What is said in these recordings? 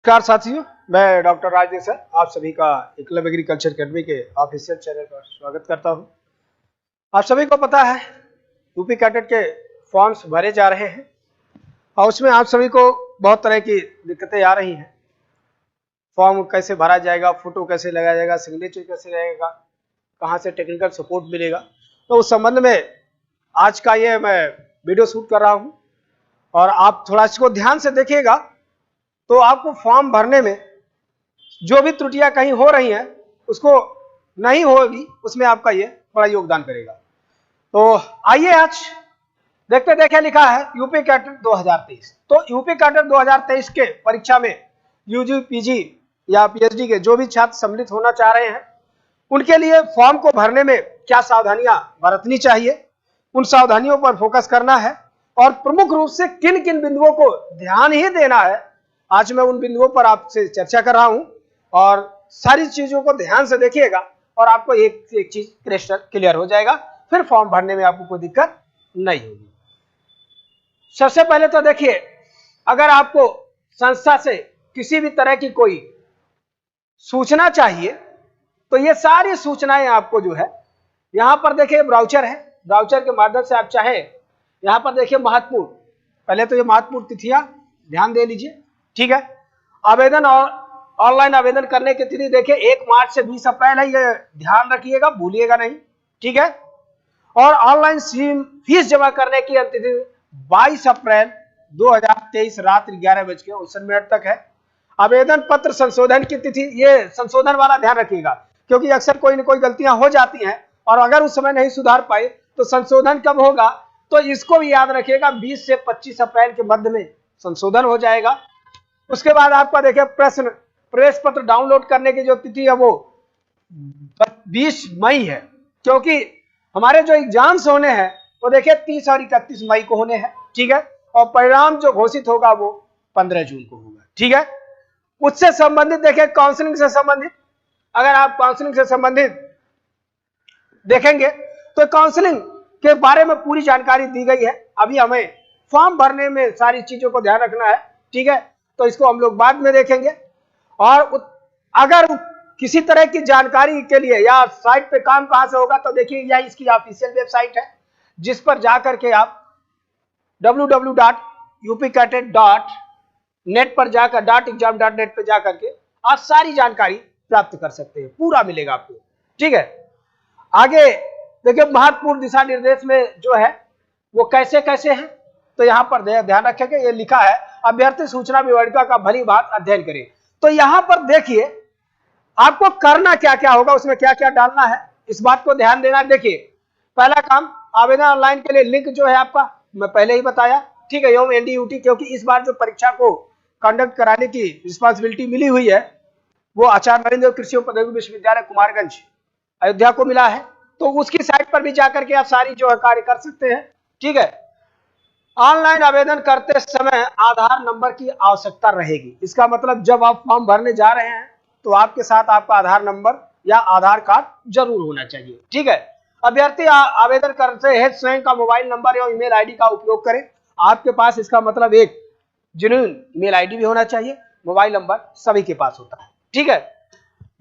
नमस्कार साथियों, मैं डॉक्टर राजेश सर आप सभी का एकलव्य एग्रीकल्चर अकेडमी के ऑफिशियल चैनल पर स्वागत करता हूं। आप सभी को पता है यूपी कैडेट के फॉर्म्स भरे जा रहे हैं और उसमें आप सभी को बहुत तरह की दिक्कतें आ रही हैं। फॉर्म कैसे भरा जाएगा, फोटो कैसे लगाया जाएगा, सिग्नेचर कैसे लगेगा, कहाँ से टेक्निकल सपोर्ट मिलेगा। तो उस संबंध में आज का ये मैं वीडियो शूट कर रहा हूँ और आप थोड़ा इसको ध्यान से देखिएगा तो आपको फॉर्म भरने में जो भी त्रुटियां कहीं हो रही हैं उसको नहीं होगी, उसमें आपका ये बड़ा योगदान करेगा। तो आइए आज देखते देखे लिखा है यूपी कैडेट 2023। तो यूपी कैडेट 2023 के परीक्षा में यूजी, पीजी या पीएचडी के जो भी छात्र सम्मिलित होना चाह रहे हैं उनके लिए फॉर्म को भरने में क्या सावधानियां बरतनी चाहिए, उन सावधानियों पर फोकस करना है और प्रमुख रूप से किन किन बिंदुओं को ध्यान ही देना है। आज मैं उन बिंदुओं पर आपसे चर्चा कर रहा हूं और सारी चीजों को ध्यान से देखिएगा और आपको एक चीज क्रिस्टल क्लियर हो जाएगा, फिर फॉर्म भरने में आपको कोई दिक्कत नहीं होगी। सबसे पहले तो देखिए, अगर आपको संस्था से किसी भी तरह की कोई सूचना चाहिए तो ये सारी सूचनाएं आपको जो है यहां पर देखिए ब्राउचर है, ब्राउचर के माध्यम से आप चाहे यहां पर देखिए महत्वपूर्ण, पहले तो ये महत्वपूर्ण तिथियां ध्यान दे लीजिए, ठीक है। आवेदन और ऑनलाइन आवेदन करने की तिथि देखिए 1 मार्च से 20 अप्रैल है, ये ध्यान रखिएगा, भूलिएगा नहीं, ठीक है। और ऑनलाइन फीस जमा करने की तिथि 22 अप्रैल 2023 रात्रि 11:59 तक है। आवेदन पत्र संशोधन की तिथि, ये संशोधन वाला ध्यान रखिएगा क्योंकि अक्सर कोई न कोई गलतियां हो जाती हैं और अगर उस समय नहीं सुधार पाए तो संशोधन कब होगा, तो इसको भी याद रखिएगा 20 से 25 अप्रैल के मध्य में संशोधन हो जाएगा। उसके बाद आपका देखिए प्रवेश पत्र डाउनलोड करने की जो तिथि है वो 20 मई है, क्योंकि हमारे जो एग्जाम्स होने हैं वो देखिए 30 और 31 मई को होने हैं, ठीक है। और परिणाम जो घोषित होगा वो 15 जून को होगा, ठीक है। उससे संबंधित देखिए काउंसलिंग से संबंधित, अगर आप काउंसलिंग से संबंधित देखेंगे तो काउंसलिंग के बारे में पूरी जानकारी दी गई है। अभी हमें फॉर्म भरने में सारी चीजों को ध्यान रखना है, ठीक है, तो इसको हम लोग बाद में देखेंगे। और अगर किसी तरह की जानकारी के लिए या साइट पे काम कहां से होगा तो देखिए यह इसकी ऑफिशियल वेबसाइट है जिस पर जाकर के आप www.upcadet.net पर जाकर .exam.net पर जाकर के आप सारी जानकारी प्राप्त कर सकते हैं, पूरा मिलेगा आपको, ठीक है। आगे देखिए महत्वपूर्ण दिशा निर्देश में जो है वो कैसे कैसे है, तो यहां पर ध्यान रखेंगे, ये लिखा है अभ्यर्थी सूचना विवरणिका का भली भांति अध्ययन करें। तो यहां पर देखिए आपको करना क्या क्या होगा, उसमें क्या क्या डालना है, इस बात को ध्यान देना। देखिए पहला काम, आवेदन ऑनलाइन के लिए लिंक जो है आपका मैं पहले ही बताया, ठीक है, एवं NDUT, क्योंकि इस बार जो परीक्षा को कंडक्ट कराने की रिस्पॉन्सिबिलिटी मिली हुई है वो आचार्य नरेंद्र कृषि प्रौद्योगिकी विश्वविद्यालय कुमारगंज अयोध्या को मिला है, तो उसकी साइट पर भी जाकर के आप सारी जो है कार्य कर सकते हैं, ठीक है। ऑनलाइन आवेदन करते समय आधार नंबर की आवश्यकता रहेगी। इसका मतलब जब आप फॉर्म भरने जा रहे हैं तो आपके साथ आपका आधार नंबर या आधार कार्ड जरूर होना चाहिए, ठीक है। अभ्यर्थी आवेदन करते हैं स्वयं का मोबाइल नंबर या ईमेल आईडी का उपयोग करें। आपके पास इसका मतलब एक जेन्युइन ईमेल आईडी भी होना चाहिए, मोबाइल नंबर सभी के पास होता है, ठीक है।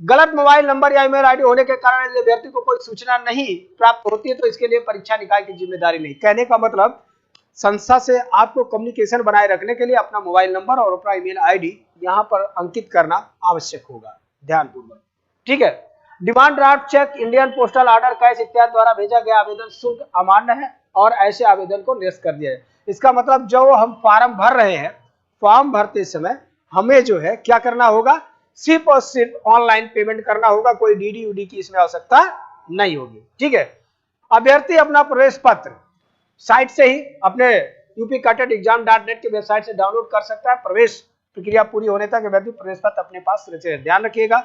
गलत मोबाइल नंबर या ईमेल आईडी होने के कारण यदि अभ्यर्थी को कोई सूचना नहीं प्राप्त होती है तो इसके लिए परीक्षा निकाय की जिम्मेदारी नहीं। कहने का मतलब संस्था से आपको कम्युनिकेशन बनाए रखने के लिए अपना मोबाइल नंबर और अपना ईमेल आईडी यहां पर अंकित करना आवश्यक होगा, ध्यानपूर्वक, ठीक है। Demand draft cheque, Indian postal order, cash इत्यादि द्वारा भेजा गया आवेदन शुल्क अमान्य है और ऐसे आवेदन को निरस्त कर दिया है। इसका मतलब जो हम फॉर्म भर रहे हैं, फॉर्म भरते समय हमें जो है क्या करना होगा, सिर्फ और सिर्फ ऑनलाइन पेमेंट करना होगा, कोई DD UD की इसमें आवश्यकता नहीं होगी, ठीक है। अभ्यर्थी अपना प्रवेश पत्र साइट से ही अपने upcadet.exam.net की वेबसाइट से डाउनलोड कर सकता है। प्रवेश प्रक्रिया पूरी होने तक अभ्यर्थी प्रवेश पत्र अपने पास रखे। ध्यान रखिएगा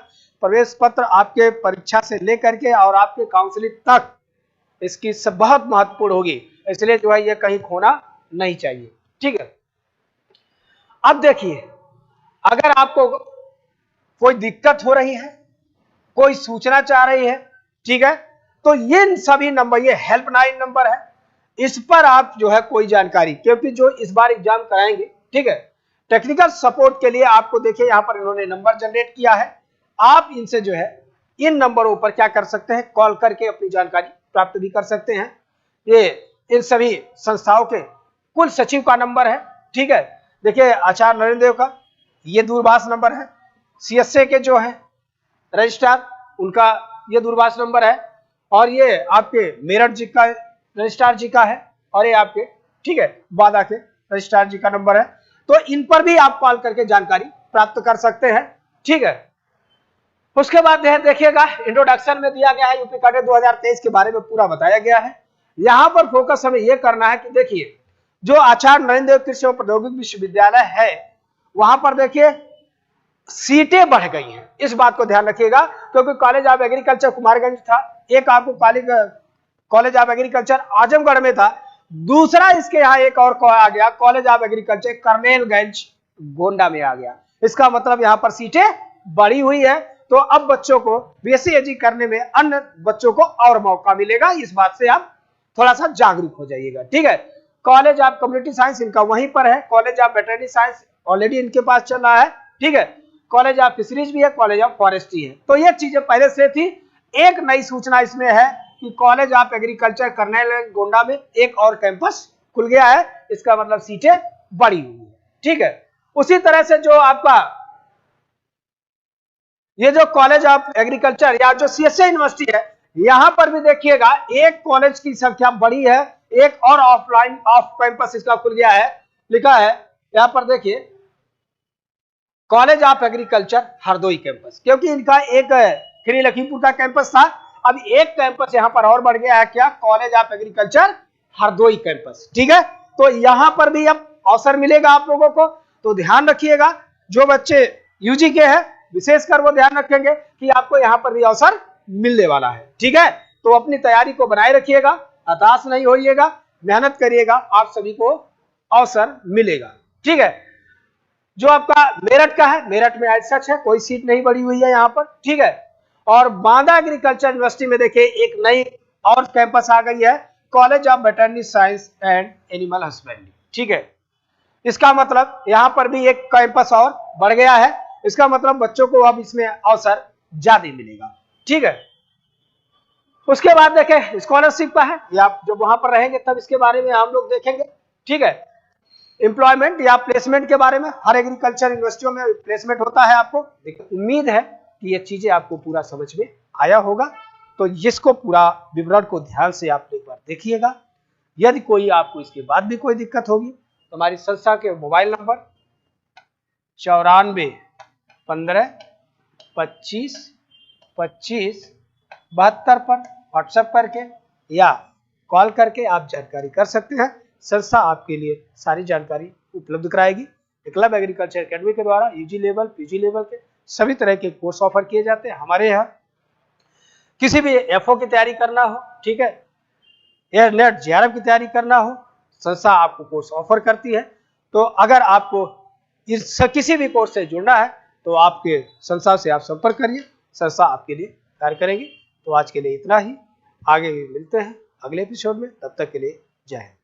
प्रवेश पत्र आपके परीक्षा से लेकर के और आपके काउंसलिंग तक इसकी सब बहुत महत्वपूर्ण होगी, इसलिए जो है ये कहीं खोना नहीं चाहिए, ठीक है। अब देखिए अगर आपको कोई दिक्कत हो रही है, कोई सूचना चाह रही है, ठीक है, तो ये सभी नंबर, ये हेल्पलाइन नंबर है, इस पर आप जो है कोई जानकारी, क्योंकि जो इस बार एग्जाम कराएंगे, ठीक है, टेक्निकल सपोर्ट के लिए आपको देखिए यहाँ पर इन्होंने नंबर जनरेट किया है। आप इनसे जो है इन नंबरों पर क्या कर सकते हैं, कॉल करके अपनी जानकारी प्राप्त भी कर सकते हैं। ये इन सभी संस्थाओं के कुल सचिव का नंबर है, ठीक है। देखिए आचार्य नरेंद्र देव का ये दूरभाष नंबर है, सीएसए के जो है रजिस्ट्रार उनका ये दूरभाष नंबर है, और ये आपके मेरठ जी का रजिस्ट्रार जी का है, और ये आपके ठीक है बादा के रजिस्ट्रार जी का नंबर है। तो इन पर भी आप कॉल करके जानकारी प्राप्त कर सकते हैं, ठीक है। उसके बाद देखिएगा इंट्रोडक्शन में दिया गया है यूपी कैडेट 2023 के बारे में पूरा बताया गया है। यहां पर फोकस हमें यह करना है कि देखिए जो आचार्य नरेंद्र देव कृषि एवं प्रौद्योगिकी विश्वविद्यालय है वहां पर देखिए सीटें बढ़ गई हैं, इस बात को ध्यान रखिएगा, क्योंकि कॉलेज ऑफ एग्रीकल्चर कुमारगंज था, एक आपको कॉलेज ऑफ एग्रीकल्चर आजमगढ़ में था, दूसरा इसके यहाँ एक और आ गया कॉलेज ऑफ एग्रीकल्चर कर्नेलगंज गोंडा में आ गया। इसका मतलब यहाँ पर सीटें बढ़ी हुई है, तो अब बच्चों को बीएससी एजी करने में अन्य बच्चों को और मौका मिलेगा। इस बात से आप थोड़ा सा जागरूक हो जाइएगा, ठीक है। कॉलेज ऑफ कम्युनिटी साइंस इनका वहीं पर है, college of veterinary science already इनके पास चल रहा है, ठीक है। कॉलेज ऑफ फिशरीज भी है, कॉलेज ऑफ फॉरेस्ट्री है। तो ये चीजें पहले से थी। एक नई सूचना इसमें है कि कॉलेज ऑफ एग्रीकल्चर कर्नेलगंज गोंडा में एक और कैंपस खुल गया है, इसका मतलब सीटें बढ़ी हुई है, ठीक है। उसी तरह से जो आपका ये जो कॉलेज ऑफ एग्रीकल्चर या जो सीएसए यूनिवर्सिटी है, यहां पर भी देखिएगा एक कॉलेज की संख्या बढ़ी है, एक और ऑफलाइन ऑफ कैंपस इसका खुल गया है, लिखा है यहां पर देखिए college of agriculture Hardoi campus, क्योंकि इनका एक खीरी लखीमपुर का कैंपस था, अब एक कैंपस यहां पर और बढ़ गया है, क्या, college of agriculture Hardoi campus, ठीक है। तो यहां पर भी अब अवसर मिलेगा आप लोगों को, तो ध्यान रखिएगा। जो बच्चे यूजी के हैं विशेषकर वो ध्यान रखेंगे कि आपको यहां पर भी अवसर मिलने वाला है, ठीक है। तो अपनी तैयारी को बनाए रखिएगा, हताश नहीं होइएगा, मेहनत करिएगा, आप सभी को अवसर मिलेगा, ठीक है। जो आपका मेरठ का है, मेरठ में आज सच है कोई सीट नहीं बढ़ी हुई है यहाँ पर, ठीक है। और बांदा एग्रीकल्चर यूनिवर्सिटी में देखिए एक नई और कैंपस आ गई है, college of veterinary science and animal husbandry, ठीक है। इसका मतलब यहाँ पर भी एक कैंपस और बढ़ गया है, इसका मतलब बच्चों को अब इसमें अवसर ज्यादा मिलेगा, ठीक है। उसके बाद देखें स्कॉलरशिप का है, या जब वहां पर रहेंगे तब इसके बारे में हम लोग देखेंगे, ठीक है। एम्प्लॉयमेंट या प्लेसमेंट के बारे में हर एग्रीकल्चर यूनिवर्सिटियों में प्लेसमेंट होता है आपको। उम्मीद है कि ये चीजें आपको पूरा समझ में आया होगा, तो इसको पूरा विवरण को ध्यान से आप एक बार देखिएगा। यदि कोई आपको इसके बाद भी कोई दिक्कत होगी तो हमारी संस्था के मोबाइल नंबर 94 15 25 25 72 पर व्हाट्सएप करके या कॉल करके आप जानकारी कर सकते हैं। संस्था आपके लिए सारी जानकारी उपलब्ध कराएगी। एकलव्य एग्रीकल्चर एकेडमी के द्वारा यूजी लेवल पीजी लेवल के सभी तरह के कोर्स ऑफर किए जाते हैं हमारे यहाँ। किसी भी एफओ की तैयारी करना हो, ठीक है, एयर नेट जेआरएफ की तैयारी करना हो, संस्था आपको कोर्स ऑफर करती है। तो अगर आपको इस किसी भी कोर्स से जुड़ना है तो आपके संस्था से आप संपर्क करिए, संस्था आपके लिए कार्य करेगी। तो आज के लिए इतना ही, आगे भी मिलते हैं अगले एपिसोड में, तब तक के लिए जय हिंद।